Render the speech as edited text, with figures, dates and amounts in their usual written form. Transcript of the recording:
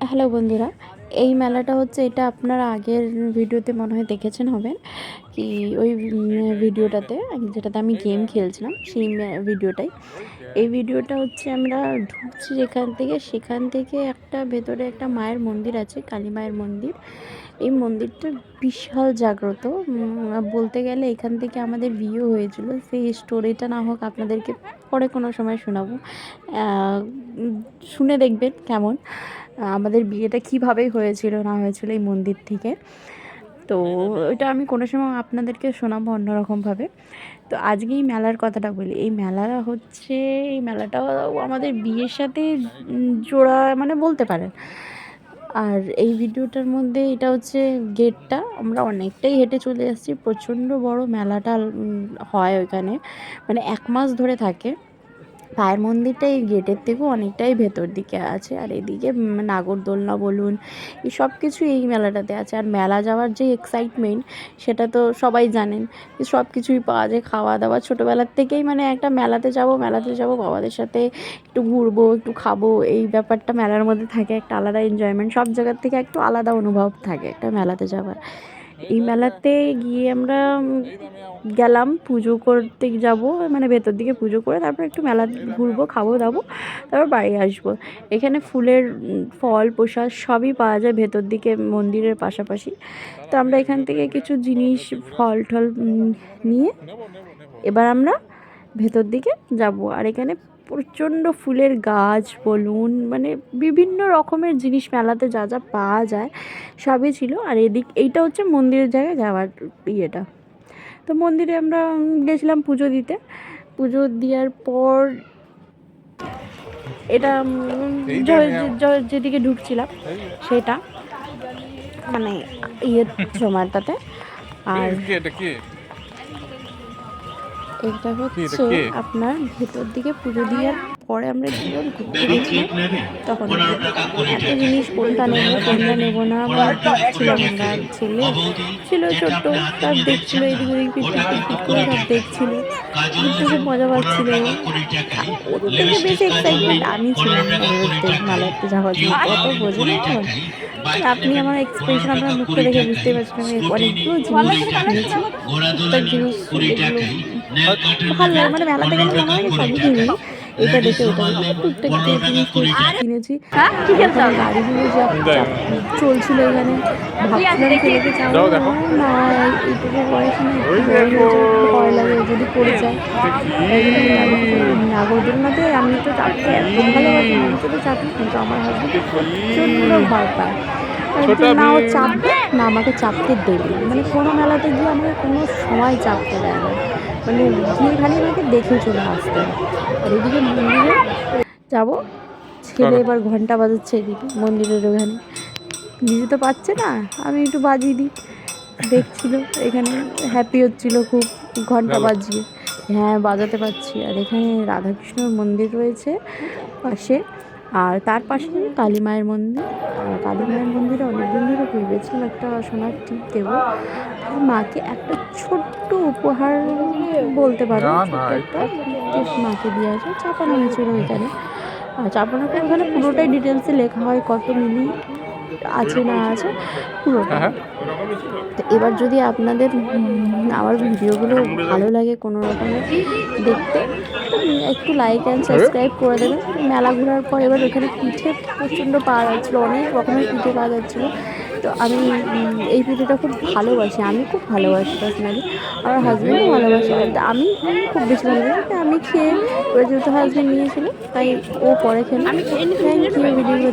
Hello বন্ধুরা, এই মেলাটা হচ্ছে এটা আপনারা আগের ভিডিওতে মনে হয় দেখেছেন হবেন কি ওই ভিডিওটাতে যেটাতে আমি গেম খেলছিলাম সেই ভিডিওটাই। এই ভিডিওটা হচ্ছে আমরা ঢুকছি সেখান থেকে একটা ভেতরে একটা মায়ের মন্দির আছে, কালী মায়ের মন্দির। এই মন্দিরটা বিশাল জাগ্রত। বলতে গেলে এখান থেকে আমাদের বিয়ে হয়েছিল, সেই স্টোরিটা না হোক আপনাদেরকে পরে কোনো সময় শোনাবো। শুনে দেখবেন কেমন আমাদের বিয়েটা কীভাবে হয়েছিল না হয়েছিল এই মন্দির থেকে। তো এটা আমি কোনো সময় আপনাদেরকে শোনাবো অন্যরকমভাবে। তো আজকে এই মেলার কথাটা বলি। এই মেলাটাও আমাদের বিয়ের সাথে জোড়া মানে বলতে পারেন। আর এই ভিডিওটার মধ্যে এটা হচ্ছে গেটটা, আমরা অনেকটাই হেঁটে চলে এসেছি। প্রচণ্ড বড় মেলাটা হয় ওইখানে, মানে 1 মাস ধরে থাকে। পায়ের মন্দিরটা এই গেটের থেকেও অনেকটাই ভেতর দিকে আছে। আর এদিকে নাগরদোলনা বলুন, এই সব কিছু এই মেলাটাতে আছে। আর মেলা যাওয়ার যে এক্সাইটমেন্ট সেটা তো সবাই জানেন, সব কিছুই পাওয়া যায়। খাওয়া দাওয়া ছোটোবেলার থেকেই, মানে একটা মেলাতে যাব বাবাদের সাথে, একটু ঘুরবো, একটু খাবো, এই ব্যাপারটা মেলার মধ্যে থাকে। একটা আলাদা এনজয়মেন্ট, সব জায়গার থেকে একটু আলাদা অনুভব থাকে একটা মেলাতে যাওয়ার। এই মেলাতে গিয়ে আমরা গেলাম পুজো করতে যাব, মানে ভেতর দিকে পুজো করে তারপর একটু মেলা ঘুরবো, খাবো দাবো, তারপর বাড়ি আসবো। এখানে ফুলের ফল প্রসাদ সবই পাওয়া যায় ভেতর দিকে মন্দিরের পাশাপাশি। তো আমরা এখান থেকে কিছু জিনিস ফল টল নিয়ে এবার আমরা ভেতর দিকে যাব। আর এখানে প্রচণ্ড ফুলের গাছ বলুন, মানে বিভিন্ন রকমের জিনিস মেলাতে যা যা পাওয়া যায় সবই ছিল। আর এইটা হচ্ছে মন্দিরের জায়গায় যাওয়ার ইয়েটা। তো মন্দিরে আমরা গেছিলাম পুজো দিতে। পুজো দেওয়ার পর এটা যেদিকে ঢুকছিলাম সেটা মানে ইয়ের সময়টাতে। আর এটা হচ্ছে আপনার ভেতর দিকে পুজো দেওয়ার পরে আমরা যখন ঘুরতে গেছিলাম তখন এত জিনিস কোনটা নেবো না ভাবছিলাম। আমরা ছেলে ছিল ছোট্ট, সব দেখছিল, এদিক ওদিক পিট করে সব দেখছিল, ঘুরতে খুব মজা পাচ্ছিল। ওদের থেকে বেশি এক্সাইটমেন্ট আমি ছিলাম মেলাতে যাওয়ার জন্য। অত বোঝে না এখন, আপনি আমার এক্সপ্রেশন আপনার মুখটা দেখে বুঝতেই পারছেন আমি অনেকগুলো জিনিস কিনেছি। প্রত্যেক জিনিস ভালো লাগে, মানে মেলাতে গেলে মনে হয় সবই কিনি, এটা দেখে ওটা দেখে প্রত্যেকটা জিনিস কিনেছি। গাড়িগুলো যা চলছিল এখানে, ভাবছিলাম ছেলেকে চাবো না, এইটুকু বয়স না, ভয় লাগে যদি পড়ে যায়। নাগরদোলনাতে আমি তো চাপতে এত ভালোবাসি, আমি তো চাপি, কিন্তু আমার হাজবেন্ড প্রচণ্ড ভয় পায়। না ও চাপবে না আমাকে চাপতে দেবে, মানে কোনো মেলাতে গিয়ে আমাকে কোনো সময় চাপতে দেয় না, মানে গিয়ে খালি আমাকে দেখে চলে আসতে হয়। আর এদিকে মন্দিরে যাবো, ছেলে এবার ঘন্টা বাজাচ্ছে এদিকে মন্দিরের ওখানে, নিজে তো পাচ্ছে না, আমি একটু বাজিয়ে দিই। দেখছিল এখানে, হ্যাপি হচ্ছিল খুব, ঘন্টা বাজিয়ে, হ্যাঁ বাজাতে পারছি। আর এখানে রাধাকৃষ্ণর মন্দির রয়েছে পাশে, আর তার পাশে কালী মায়ের মন্দির। আর কালী মায়ের মন্দিরে অনেকদিন ধরে ভেবেছিলাম একটা সোনার টিপ দেবো মাকে, একটা ছোট্ট উপহার বলতে পারো, ছোট্ট একটা মাকে দিয়ে আসে। চাপানো হয়েছিল ওইখানে, আর চাপানোর পর ওখানে পুরোটাই ডিটেলসে লেখা হয় কত মিলি আছে না আছে পুরোটা। তো এবার যদি আপনাদের আমার ভিডিওগুলো ভালো লাগে কোনো রকমের দেখতে, একটু লাইক অ্যান্ড সাবস্ক্রাইব করে দেবেন। মেলা ঘোরার পর এবার ওখানে পিঠে প্রচণ্ড পাওয়া যাচ্ছিলো, অনেক রকমের পিঠে পাওয়া যাচ্ছিলো। তো আমি এই পিঠেটা খুব ভালোবাসি, আমি খুব ভালোবাসি পার্সোনালি, আমার হাজব্যান্ডও ভালোবাসে। আমি খুব বেশি ভালোবাসি, আমি খেয়ে, এবার যেহেতু হাজব্যান্ড নিয়েছিল তাই ও পরে খেলো। থ্যাংক ইউ ভিডিওগুলো।